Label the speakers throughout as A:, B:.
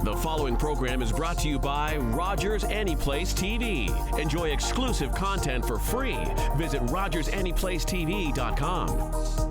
A: The following program is brought to you by Rogers Anyplace TV. Enjoy exclusive content for free. Visit RogersAnyplaceTV.com.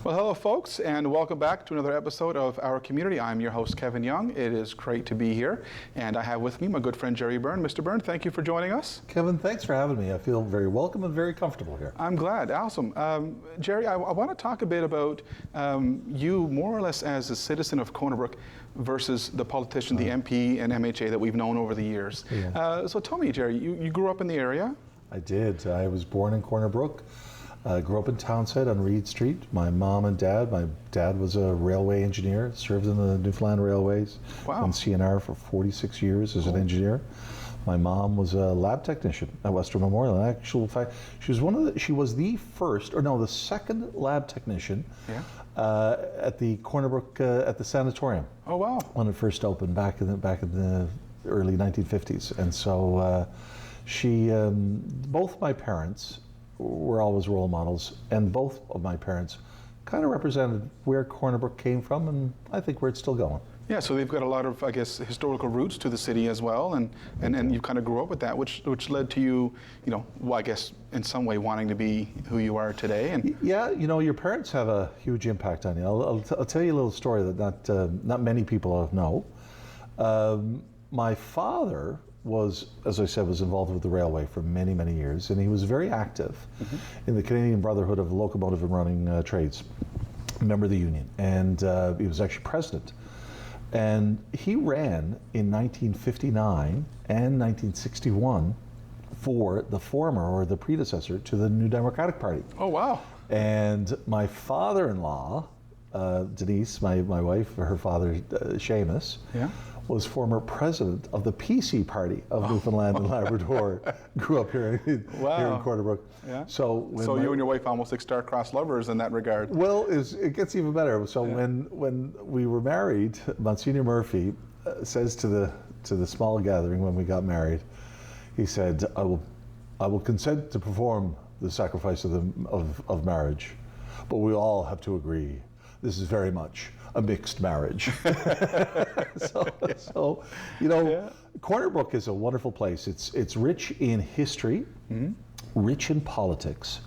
B: Well, hello folks, and welcome back to another episode of Our Community. I'm your host, Kevin Young. It is great to be here, and I have with me my good friend, Jerry Byrne. Mr. Byrne, thank you for joining us.
C: Kevin, thanks for having me. I feel very welcome and very comfortable here.
B: I'm glad. Awesome. Jerry, I want to talk a bit about you more or less as a citizen of Corner Brook versus the politician, the MP and MHA that we've known over the years.
C: Yeah.
B: So tell me, Jerry, you grew up in the area?
C: I did. I was born in Corner Brook. Grew up in Townsend on Reed Street. My mom and dad, my dad was a railway engineer, served in the Newfoundland Railways.
B: Wow.
C: In CNR for 46 years as an engineer. My mom was a lab technician at Western Memorial. In actual fact, she was the first, or no, the second lab technician at the Corner Brook at the sanatorium.
B: Oh wow!
C: When it first opened back in the early 1950s, and so she, both my parents were always role models, and both of my parents kind of represented where Corner Brook came from, and I think where it's still going.
B: Yeah, so they've got a lot of, I guess, historical roots to the city as well, and you kind of grew up with that, which led to you, I guess, in some way wanting to be who you are today. And
C: yeah, your parents have a huge impact on you. I'll tell you a little story that not many people know. My father was, as I said, was involved with the railway for many, many years, and he was very active in the Canadian Brotherhood of Locomotive and Running Trades, a member of the union, and he was actually president. And he ran in 1959 and 1961 for the former, or the predecessor, to the New Democratic Party.
B: Oh, wow.
C: And my father-in-law, Denise, my wife, her father, Seamus, was former president of the PC Party of Newfoundland and Labrador. Grew up here in Corner Brook.
B: Yeah.
C: So
B: you and your wife almost like star-crossed lovers in that regard.
C: Well, it gets even better. So when we were married, Monsignor Murphy says to the small gathering when we got married, he said, "I will consent to perform the sacrifice of marriage, but we all have to agree this is very much a mixed marriage." So Corner Brook is a wonderful place. It's rich in history, rich in politics,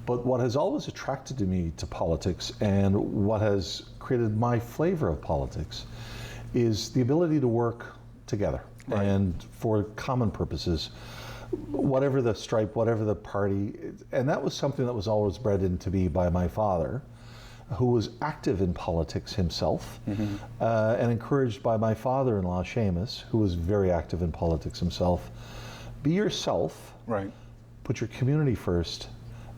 C: but what has always attracted me to politics, and what has created my flavor of politics, is the ability to work together and for common purposes, whatever the stripe, whatever the party. And that was something that was always bred into me by my father, who was active in politics himself, and encouraged by my father-in-law, Seamus, who was very active in politics himself. Be yourself, put your community first,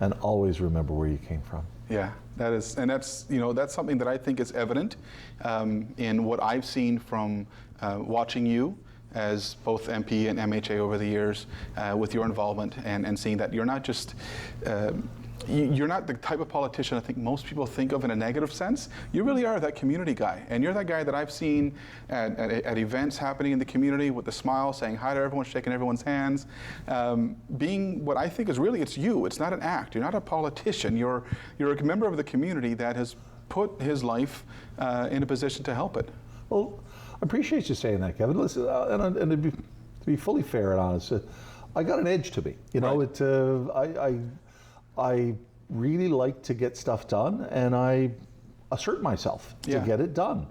C: and always remember where you came from.
B: Yeah, that's something that I think is evident in what I've seen from watching you as both MP and MHA over the years with your involvement, and seeing that you're not just you're not the type of politician I think most people think of in a negative sense. You really are that community guy, and you're that guy that I've seen at events happening in the community with a smile, saying hi to everyone, shaking everyone's hands, being what I think is really, it's you. It's not an act. You're not a politician. You're a member of the community that has put his life in a position to help it.
C: Well, I appreciate you saying that, Kevin. Listen, and to be fully fair and honest, I got an edge to me. I really like to get stuff done, and I assert myself to get it done.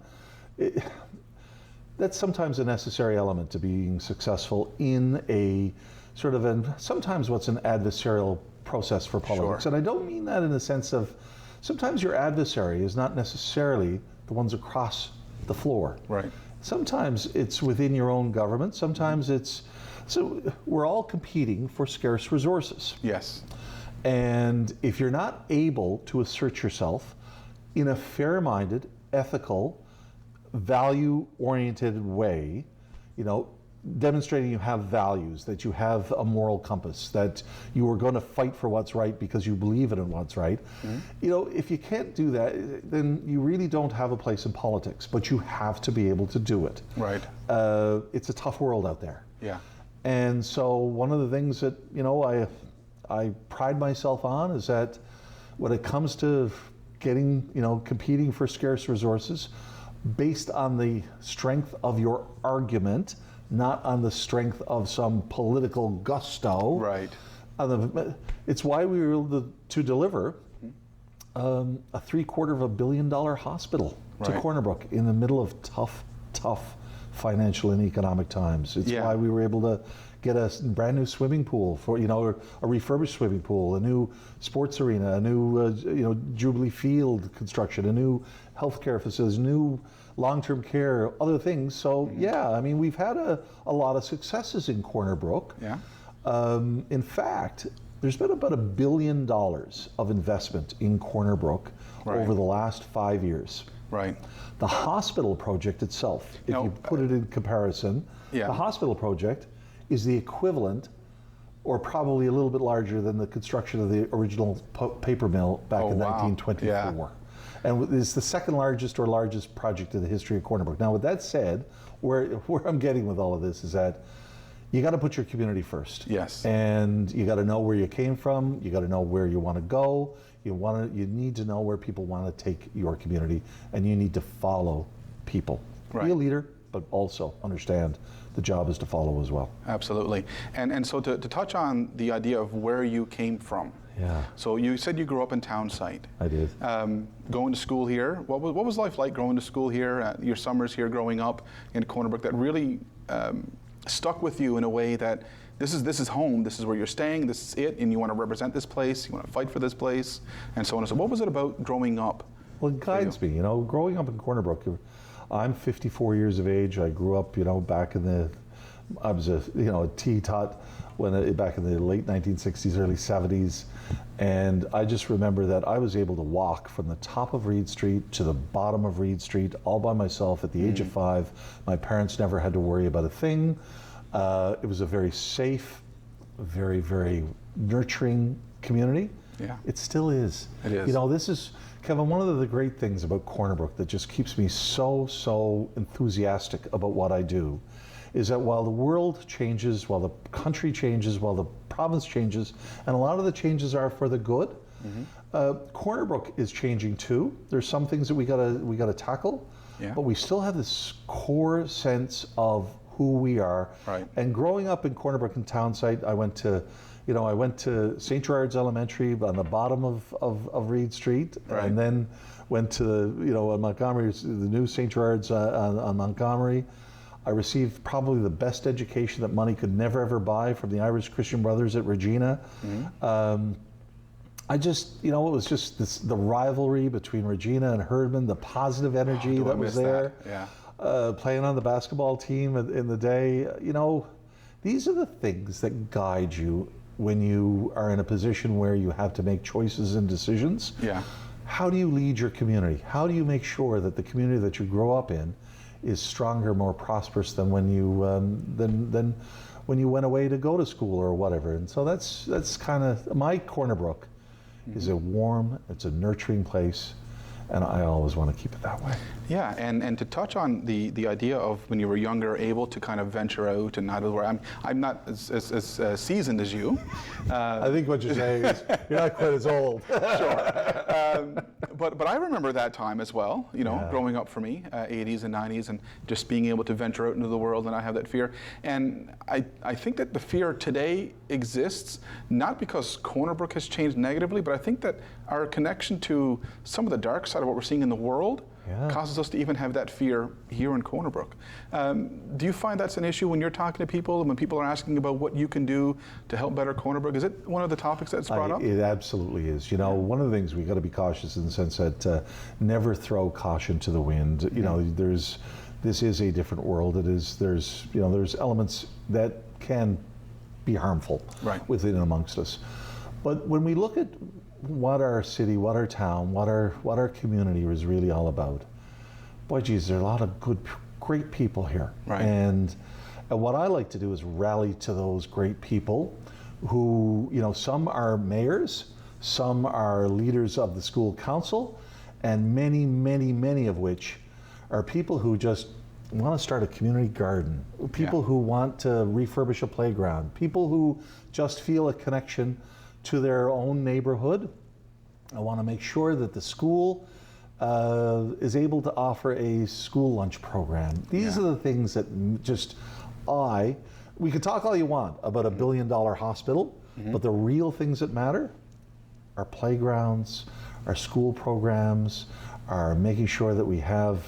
C: That's sometimes a necessary element to being successful in a sort of sometimes what's an adversarial process for politics. And I don't mean that in the sense of, sometimes your adversary is not necessarily the ones across the floor.
B: Right.
C: Sometimes it's within your own government. Sometimes so we're all competing for scarce resources.
B: Yes.
C: And if you're not able to assert yourself in a fair-minded ethical, value-oriented way, demonstrating you have values, that you have a moral compass, that you are going to fight for what's right because you believe in what's right. If you can't do that, then you really don't have a place in politics, but you have to be able to do it.
B: Right.
C: It's a tough world out there.
B: Yeah.
C: And so one of the things that, I pride myself on is that when it comes to getting, competing for scarce resources, based on the strength of your argument, not on the strength of some political gusto.
B: Right.
C: It's why we were able to deliver a $750 million hospital to
B: Right.
C: Corner Brook in the middle of tough financial and economic times. It's
B: Yeah.
C: why we were able to get a brand new swimming pool for, a refurbished swimming pool, a new sports arena, a new, Jubilee Field construction, a new healthcare facilities, new long-term care, other things. So we've had a lot of successes in Corner Brook.
B: Yeah.
C: In fact, there's been about $1 billion of investment in Corner Brook
B: Right.
C: over the last 5 years.
B: Right.
C: The hospital project itself, if
B: Now,
C: you put it in comparison,
B: Yeah.
C: the hospital project is the equivalent, or probably a little bit larger than the construction of the original paper mill back in
B: wow.
C: 1924.
B: Yeah.
C: And it's the second largest or largest project in the history of Corner Brook. Now, with that said, where I'm getting with all of this is that you got to put your community first.
B: Yes.
C: And you got to know where you came from. You got to know where you want to go. You need to know where people want to take your community, and you need to follow people.
B: Right.
C: Be a leader, but also understand the job is to follow as well.
B: Absolutely. And so to touch on the idea of where you came from.
C: Yeah.
B: So you said you grew up in Townsite.
C: I did.
B: Going to school here. What was life like going to school here? Your summers here growing up in Corner Brook that really stuck with you in a way that this is home. This is where you're staying. This is it, and you want to represent this place. You want to fight for this place, and so on. So what was it about growing up?
C: Well, it guides me. Growing up in Corner Brook, I'm 54 years of age. I grew up, back in the, I was a T-tot back in the late 1960s, early 70s. And I just remember that I was able to walk from the top of Reed Street to the bottom of Reed Street all by myself at the age of 5. My parents never had to worry about a thing. It was a very safe, very, very nurturing community.
B: Yeah.
C: It still is.
B: It is.
C: This is, Kevin, one of the great things about Corner Brook that just keeps me so enthusiastic about what I do is that while the world changes, while the country changes, while the province changes, and a lot of the changes are for the good, Corner Brook is changing too. There's some things that we gotta tackle, but we still have this core sense of who we are.
B: Right.
C: And growing up in Corner Brook and Townsite, I went to St. Gerard's Elementary on the bottom of Reed Street,
B: Right.
C: and then went to Montgomery, the new St. Gerard's on Montgomery. I received probably the best education that money could never ever buy from the Irish Christian Brothers at Regina. I just, it was just the rivalry between Regina and Herdman, the positive energy that was there.
B: Yeah.
C: Playing on the basketball team in the day, these are the things that guide you when you are in a position where you have to make choices and decisions.
B: Yeah.
C: How do you lead your community? How do you make sure that the community that you grow up in is stronger, more prosperous than when you when you went away to go to school or whatever? And so that's kind of my Corner Brook. Is a warm, it's a nurturing place, and I always want to keep it that way.
B: Yeah, and to touch on the idea of when you were younger, able to kind of venture out and out of where I'm not as seasoned as you.
C: I think what you're saying is you're not quite as old.
B: Sure. But I remember that time as well, growing up for me, 80s and 90s, and just being able to venture out into the world, and I have that fear. And I think that the fear today exists, not because Corner Brook has changed negatively, but I think that our connection to some of the dark side of what we're seeing in the world causes us to even have that fear here in Corner Brook. Do you find that's an issue when you're talking to people and when people are asking about what you can do to help better Corner Brook? Is it one of the topics that's brought up?
C: It absolutely is. One of the things we got to be cautious in the sense that never throw caution to the wind. This is a different world. There's elements that can be harmful within and amongst us. But when we look at what our city, what our town, what our community is really all about, boy, geez, there are a lot of great people here.
B: Right.
C: And what I like to do is rally to those great people who, some are mayors, some are leaders of the school council, and many, many, many of which are people who just want to start a community garden, people who want to refurbish a playground, people who just feel a connection to their own neighborhood. I want to make sure that the school is able to offer a school lunch program. These are the things that we could talk all you want about a $1 billion hospital, but the real things that matter are playgrounds, our school programs, are making sure that we have,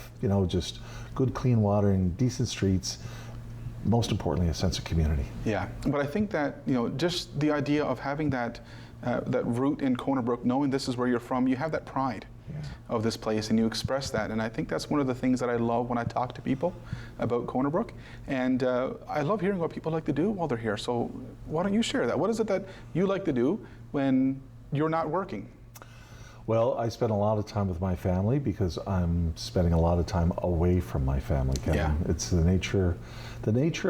C: just good clean water and decent streets, most importantly, a sense of community.
B: Yeah, but I think that, just the idea of having that root in Corner Brook, knowing this is where you're from, you have that pride of this place and you express that. And I think that's one of the things that I love when I talk to people about Corner Brook. And I love hearing what people like to do while they're here. So why don't you share that? What is it that you like to do when you're not working?
C: Well, I spend a lot of time with my family because I'm spending a lot of time away from my family, Kevin.
B: Yeah.
C: It's the nature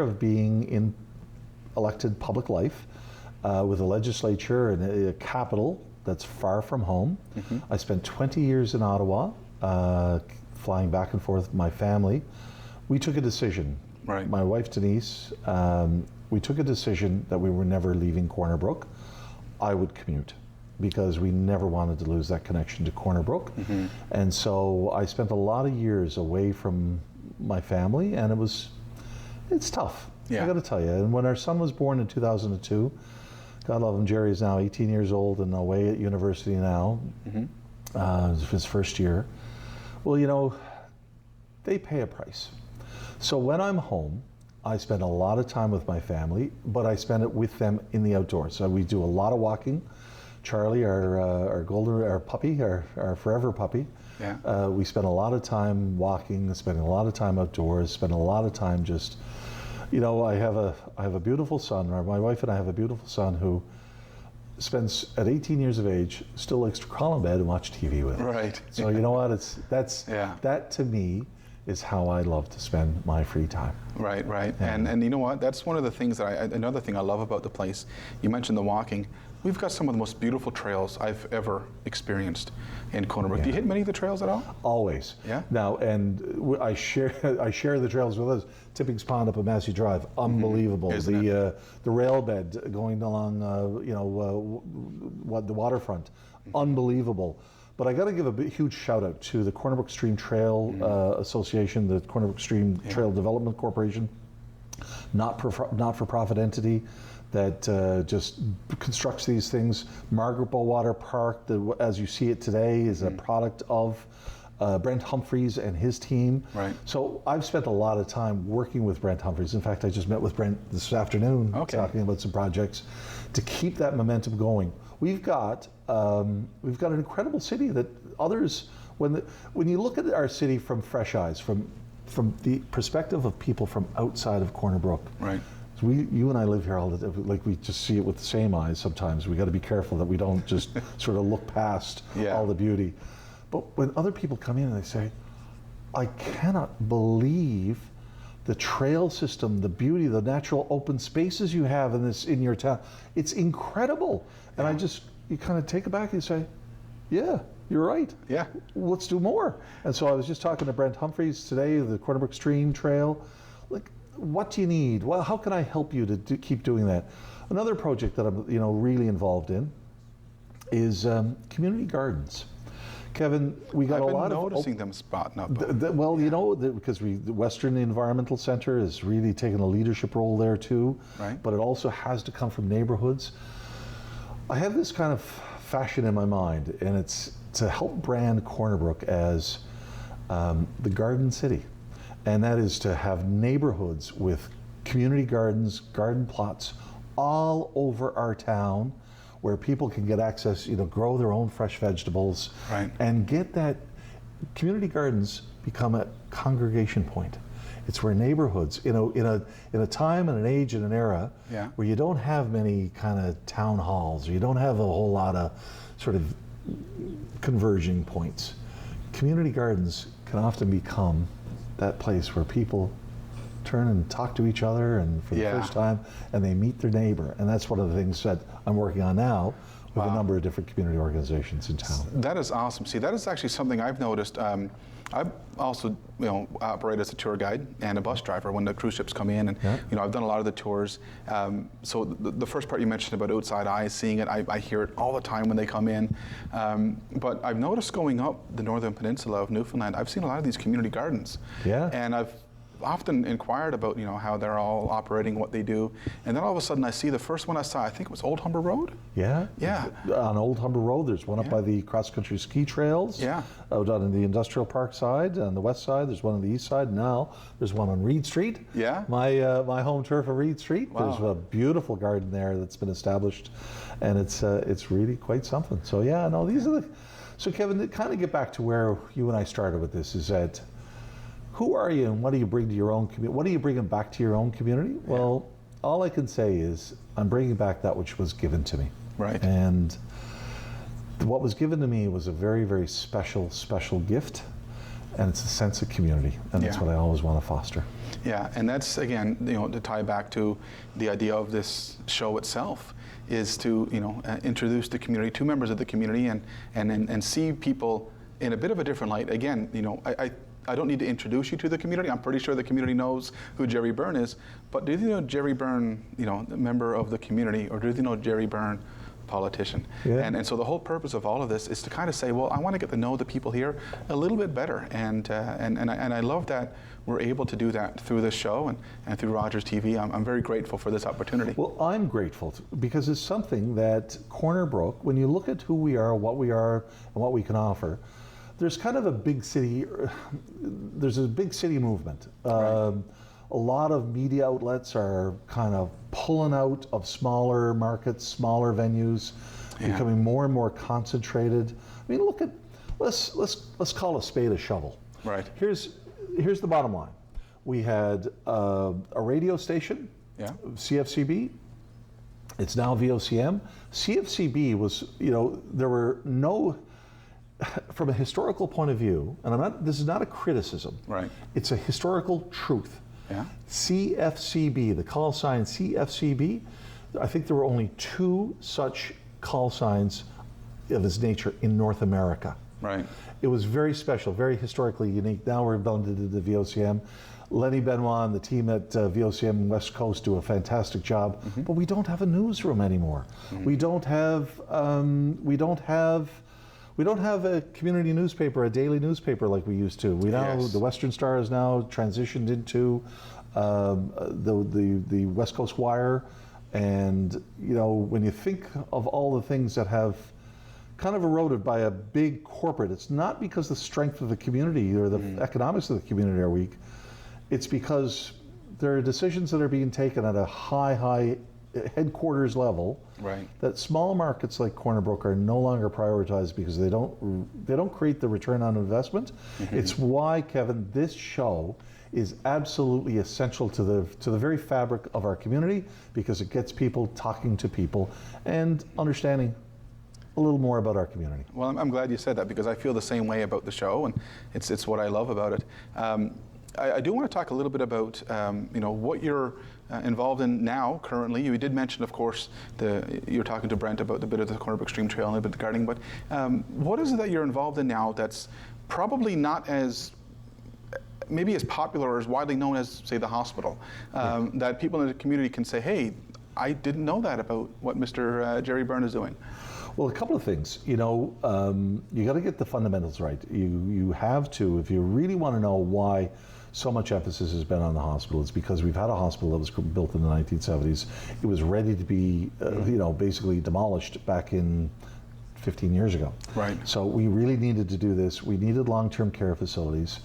C: of being in elected public life with a legislature and a capital that's far from home. I spent 20 years in Ottawa, flying back and forth with my family. We took a decision.
B: Right.
C: My wife, Denise, we took a decision that we were never leaving Corner Brook. I would commute, because we never wanted to lose that connection to Corner Brook. And so I spent a lot of years away from my family, and it's tough. I got to tell you. And when our son was born in 2002, God love him, Jerry is now 18 years old and away at university now. His first year. Well, they pay a price. So when I'm home, I spend a lot of time with my family, but I spend it with them in the outdoors. So we do a lot of walking. Charlie, our puppy, our forever puppy. We spend a lot of time walking, spending a lot of time outdoors, spend a lot of time just, I have a beautiful son, or my wife and I have a beautiful son who spends, at 18 years of age, still likes to crawl in bed and watch TV with us.
B: Right.
C: So you know what? That to me is how I love to spend my free time.
B: Right. And you know what? That's one of the things that another thing I love about the place. You mentioned the walking. We've got some of the most beautiful trails I've ever experienced in Corner Brook. Do you hit many of the trails at all?
C: Always.
B: Yeah.
C: Now, and I share the trails with others. Tippings Pond up at Massey Drive, unbelievable. The rail bed going along, the waterfront, unbelievable. But I got to give a huge shout out to the Corner Brook Stream Trail Association, the Corner Brook Stream Trail Development Corporation, not-for-profit entity that just constructs these things. Margaret Bowater Park, as you see it today, is a product of Brent Humphreys and his team.
B: Right.
C: So I've spent a lot of time working with Brent Humphreys. In fact, I just met with Brent this afternoon talking about some projects to keep that momentum going. We've got an incredible city that others, when you look at our city from fresh eyes, from the perspective of people from outside of Corner Brook.
B: Right.
C: You and I live here all the time, like we just see it with the same eyes sometimes. We got to be careful that we don't just sort of look past all the beauty. But when other people come in and they say, I cannot believe the trail system, the beauty, the natural open spaces you have in your town, it's incredible. And you kind of take it back and say, yeah, you're right.
B: Yeah.
C: Let's do more. And so I was just talking to Brent Humphreys today, the Corner Brook Stream Trail. Like, what do you need? Well, how can I help you to keep doing that? Another project that I'm really involved in is community gardens. Kevin, we got a lot of...
B: I've been noticing them spotting up.
C: Because the Western Environmental Center is really taking a leadership role there too.
B: Right.
C: But it also has to come from neighborhoods. I have this kind of fashion in my mind, and it's to help brand Corner Brook as the garden city. And that is to have neighborhoods with community gardens, garden plots all over our town where people can get access, grow their own fresh vegetables, and get that. Community gardens become a congregation point. It's where neighborhoods, in a time and an age and an era where you don't have many kind of town halls, or you don't have a whole lot of sort of converging points. community gardens can often become that place where people turn and talk to each other and for the first time, and they meet their neighbor. And that's one of the things that I'm working on now with a number of different community organizations in town.
B: That is awesome. See, that is actually something I've noticed. I've also, operate as a tour guide and a bus driver when the cruise ships come in, and I've done a lot of the tours. So the first part you mentioned about outside eyes, seeing it, I hear it all the time when they come in. But I've noticed going up the northern peninsula of Newfoundland, I've seen a lot of these community gardens. Yeah. And I've often inquired about how they're all operating, what they do, and then all of a sudden I see the first one I saw. I think it was Old Humber Road. Yeah.
C: On Old Humber Road, there's one up by the cross-country ski trails. Yeah. Out on the industrial park side, on the west side. There's one on the east side. Now there's one on Reed Street. Yeah. My home turf of Reed Street. Wow. There's a beautiful garden there that's been established, and it's really quite something. So these are the. So Kevin, to kind of get back to where you and I started with this, is that. Who are you and what do you bring to your own community? What are you bringing back to your own community? Well, all I can say is I'm bringing back that which was given to me. Right. And what was given to me was a very, very special, special gift, and it's a sense of community, and that's what I always want to foster. Yeah, and that's, again, to tie back to the idea of this show itself, is to, introduce the community, to members of the community, and see people in a bit of a different light. Again, I don't need to introduce you to the community. I'm pretty sure the community knows who Jerry Byrne is, but do you know Jerry Byrne, the member of the community, or do you know Jerry Byrne, politician? Yeah. And so the whole purpose of all of this is to kind of say, well, I want to get to know the people here a little bit better, and I love that we're able to do that through this show and through Rogers TV. I'm very grateful for this opportunity. Well, I'm grateful because it's something that Corner Brook, when you look at who we are, and what we can offer, there's kind of a big city movement. Right. A lot of media outlets are kind of pulling out of smaller markets, smaller venues, becoming more and more concentrated. I mean, let's call a spade a shovel. Right. Here's the bottom line. We had a radio station, CFCB. It's now VOCM. CFCB was, there were no. From a historical point of view, and this is not a criticism, right? It's a historical truth. Yeah. CFCB, the call sign CFCB, I think there were only 2 such call signs of this nature in North America. Right. It was very special, very historically unique. Now we're blended into the VOCM. Lenny Benoit and the team at VOCM West Coast do a fantastic job, but we don't have a newsroom anymore. We don't have a community newspaper, a daily newspaper like we used to. The Western Star has now transitioned into the West Coast Wire, and when you think of all the things that have kind of eroded by a big corporate, it's not because the strength of the community or the economics of the community are weak. It's because there are decisions that are being taken at a high headquarters level, that small markets like Corner Brook are no longer prioritized because they don't create the return on investment. It's why, Kevin, this show is absolutely essential to the very fabric of our community, because it gets people talking to people and understanding a little more about our community. Well, I'm glad you said that, because I feel the same way about the show, and it's what I love about it. I do want to talk a little bit about what you're involved in now currently. You did mention, of course, you're talking to Brent about the bit of the Corner Brook Stream Trail and a bit of the gardening, but what is it that you're involved in now that's probably not as maybe as popular or as widely known as, say, the hospital, that people in the community can say, hey, I didn't know that about what Mr. Jerry Byrne is doing? Well, a couple of things. You got to get the fundamentals right. You have to, if you really want to know why so much emphasis has been on the hospital. It's because we've had a hospital that was built in the 1970s. It was ready to be, basically demolished back in 15 years ago. Right. So we really needed to do this. We needed long-term care facilities.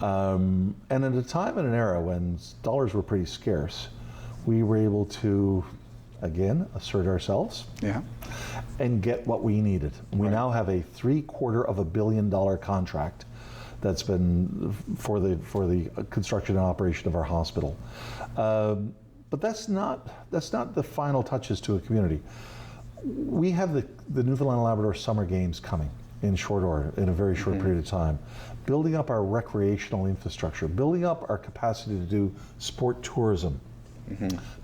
C: And at a time and an era when dollars were pretty scarce, we were able to, again, assert ourselves and get what we needed. We now have a $750 million contract that's been for the construction and operation of our hospital. But that's not the final touches to a community. We have the Newfoundland and Labrador Summer Games coming. in short order, in a very short period of time. Building up our recreational infrastructure, building up our capacity to do sport tourism,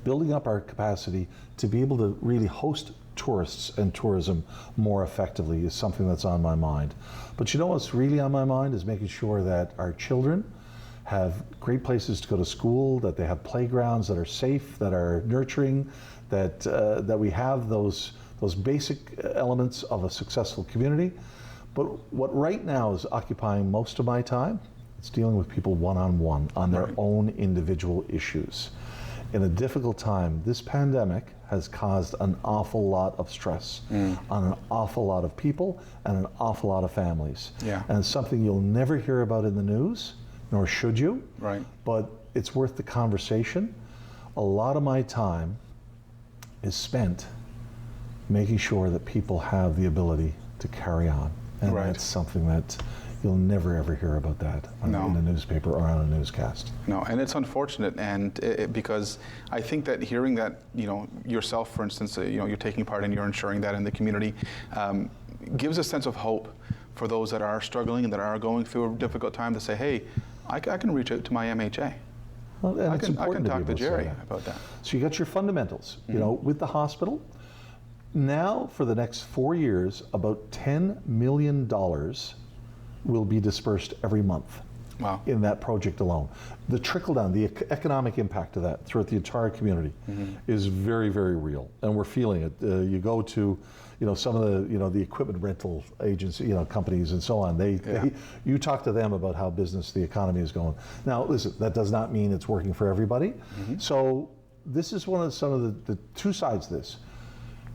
C: building up our capacity to be able to really host tourists and tourism more effectively is something that's on my mind. But you know what's really on my mind is making sure that our children have great places to go to school, that they have playgrounds that are safe, that are nurturing, that we have those basic elements of a successful community. But what right now is occupying most of my time, it's dealing with people one-on-one on their own individual issues. In a difficult time, this pandemic has caused an awful lot of stress on an awful lot of people and an awful lot of families.
B: Yeah.
C: And it's something you'll never hear about in the news, nor should you.
B: Right.
C: But it's worth the conversation. A lot of my time is spent making sure that people have the ability to carry on. And that's something that you'll never ever hear about that in a newspaper or on a newscast.
B: No, and it's unfortunate, and because I think that hearing that, yourself, for instance, you're taking part and you're ensuring that in the community, gives a sense of hope for those that are struggling and that are going through a difficult time to say, hey, I can reach out to my MHA.
C: Well, and
B: I
C: it's
B: can
C: important
B: talk
C: to be
B: to
C: able to
B: Jerry
C: say that.
B: about that.
C: So you got your fundamentals, with the hospital. Now, for the next 4 years, about $10 million will be dispersed every month.
B: Wow.
C: In that project alone. The trickle down, the economic impact of that throughout the entire community is very, very real, and we're feeling it. You go to, some of the equipment rental agency, companies and so on. You talk to them about how the economy is going. Now, listen, that does not mean it's working for everybody. So this is some of the two sides of this.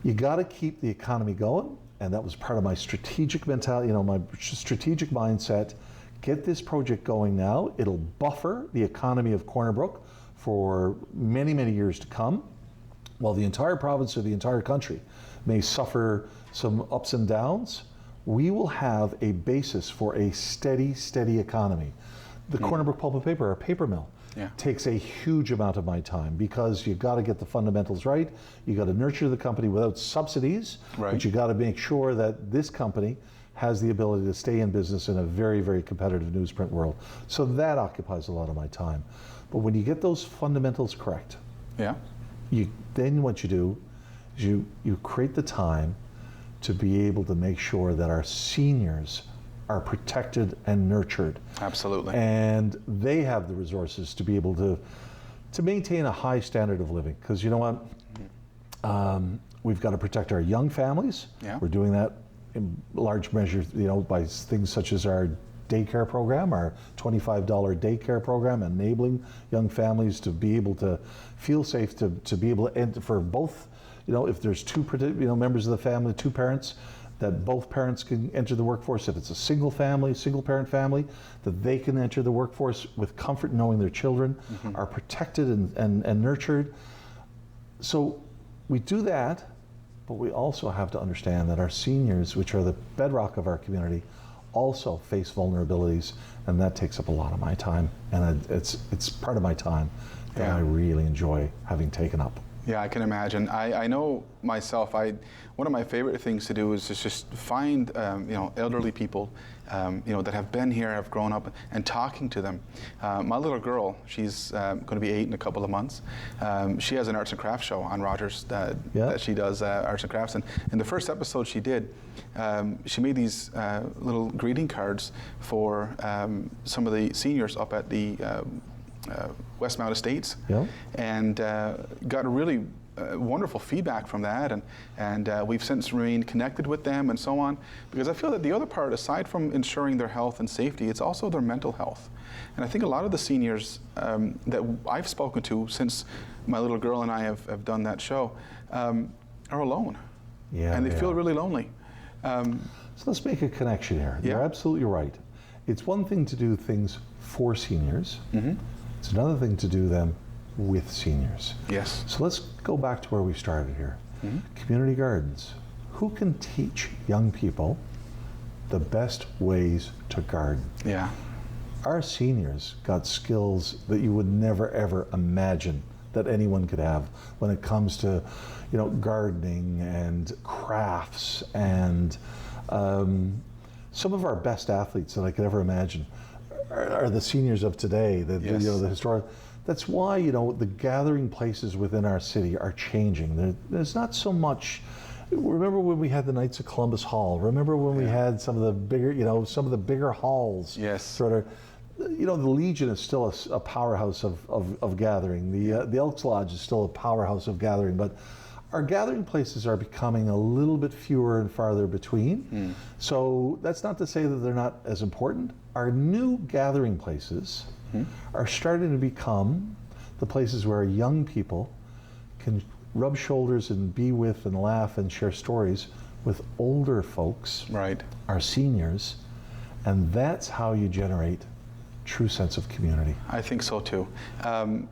C: You got to keep the economy going, and that was part of my strategic mentality, my strategic mindset. Get this project going now. It'll buffer the economy of Corner Brook for many, many years to come, while the entire province or the entire country may suffer some ups and downs. We will have a basis for a steady economy. The Corner Brook Pulp and Paper, our paper mill, takes a huge amount of my time because you've got to get the fundamentals right. You got to nurture the company without subsidies, but you got to make sure that this company has the ability to stay in business in a very, very competitive newsprint world. So that occupies a lot of my time. But when you get those fundamentals correct, then what you do is you create the time to be able to make sure that our seniors are protected and nurtured.
B: Absolutely.
C: And they have the resources to be able to maintain a high standard of living. Because you know what? We've got to protect our young families. We're doing that in large measure, by things such as our daycare program, our $25 daycare program, enabling young families to be able to feel safe, to be able to enter for both, if there's two members of the family, two parents, that both parents can enter the workforce. If it's a single parent family, that they can enter the workforce with comfort knowing their children are protected and nurtured. So we do that, but we also have to understand that our seniors, which are the bedrock of our community, also face vulnerabilities, and that takes up a lot of my time. And it's part of my time that I really enjoy having taken up.
B: Yeah, I can imagine. I know myself, one of my favorite things to do is just find elderly people that have been here, have grown up, and talking to them. My little girl, she's going to be 8 in a couple of months. She has an arts and crafts show on Rogers that she does arts and crafts. And in the first episode she did, she made these little greeting cards for some of the seniors up at the Westmount Estates, and got a really wonderful feedback from that, and we've since remained connected with them and so on, because I feel that the other part, aside from ensuring their health and safety, it's also their mental health. And I think a lot of the seniors that I've spoken to since my little girl and I have done that show are alone, and they feel really lonely.
C: So let's make a connection here. You're absolutely right. It's one thing to do things for seniors. It's another thing to do them with seniors.
B: Yes.
C: So let's go back to where we started here. Community gardens. Who can teach young people the best ways to garden?
B: Yeah.
C: Our seniors got skills that you would never ever imagine that anyone could have when it comes to, gardening and crafts and some of our best athletes that I could ever imagine are the seniors of today,
B: Yes.
C: the historic. That's why, the gathering places within our city are changing. There's not so much. Remember when we had the Knights of Columbus Hall? Remember when we had some of the bigger halls?
B: Yes.
C: Sort of, the Legion is still a powerhouse of gathering. The Elks Lodge is still a powerhouse of gathering, but our gathering places are becoming a little bit fewer and farther between. So that's not to say that they're not as important. Our new gathering places are starting to become the places where young people can rub shoulders and be with and laugh and share stories with older folks,
B: Right.
C: our seniors, and that's how you generate true sense of community.
B: I think so too.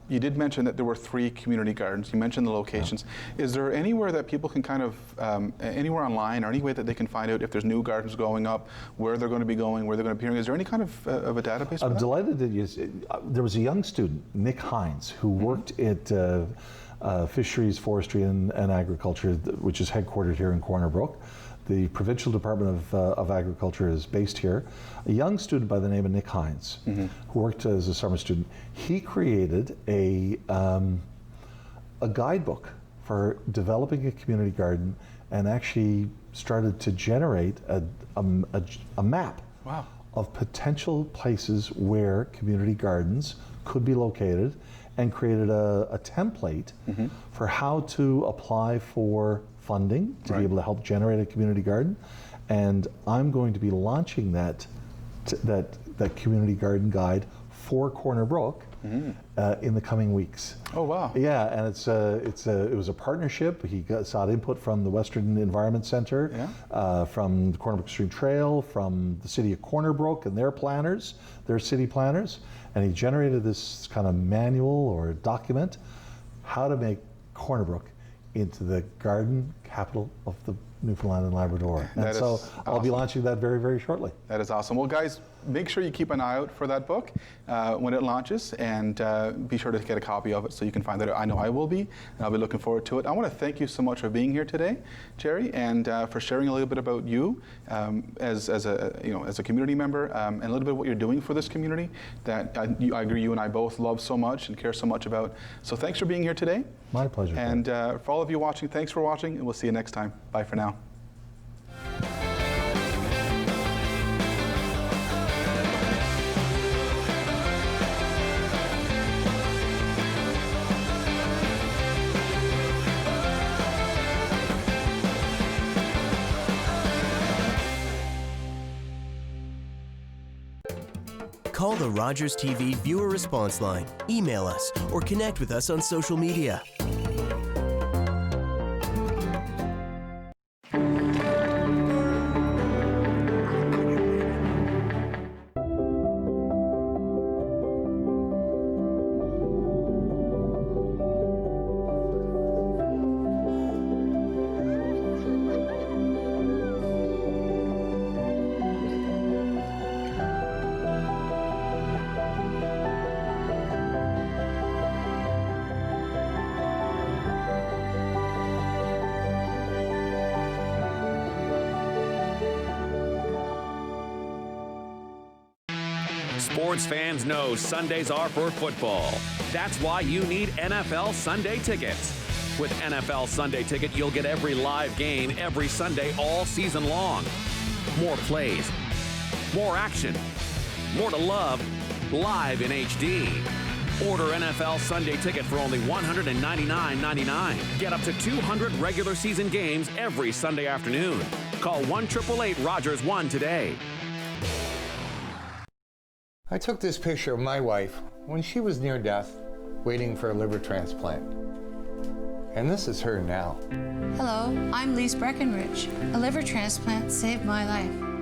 B: You did mention that there were 3 community gardens. You mentioned the locations. Is there anywhere that people can kind of, anywhere online or any way that they can find out if there's new gardens going up, where they're going to be going, where they're going to be appearing? Is there any kind of a database for
C: I'm
B: that?
C: delighted that there was a young student, Nick Hines, who worked at Fisheries, Forestry, and Agriculture, which is headquartered here in Corner Brook. The Provincial Department of Agriculture is based here. A young student by the name of Nick Hines, who worked as a summer student, he created a guidebook for developing a community garden and actually started to generate a map
B: Wow.
C: of potential places where community gardens could be located, and created a template for how to apply for funding to be able to help generate a community garden. And I'm going to be launching that community garden guide for Corner Brook in the coming weeks.
B: Oh, wow.
C: Yeah, and it was a partnership. He sought input from the Western Environment Center, from the Corner Brook Stream Trail, from the city of Corner Brook and their planners, their city planners, and he generated this kind of manual or document, how to make Corner Brook into the garden capital of the Newfoundland and Labrador. And
B: That
C: so
B: is
C: I'll be
B: awesome.
C: launching that very, very shortly.
B: That is awesome. Well, guys, make sure you keep an eye out for that book when it launches, and be sure to get a copy of it so you can find that. I know I will be, and I'll be looking forward to it. I want to thank you so much for being here today, Jerry, and for sharing a little bit about you as a community member, and a little bit of what you're doing for this community that I agree you and I both love so much and care so much about. So thanks for being here today.
C: My pleasure.
B: And for all of you watching, thanks for watching, and we'll see you next time. Bye for now.
D: Call the Rogers TV viewer response line, email us, or connect with us on social media.
A: Sports fans know Sundays are for football. That's why you need NFL Sunday tickets. With NFL Sunday Ticket, you'll get every live game every Sunday all season long. More plays, more action, more to love, live in HD. Order NFL Sunday Ticket for only $199.99. Get up to 200 regular season games every Sunday afternoon. Call 1-888-ROGERS-1 today.
E: I took this picture of my wife when she was near death, waiting for a liver transplant. And this is her now.
F: Hello, I'm Lise Breckenridge. A liver transplant saved my life.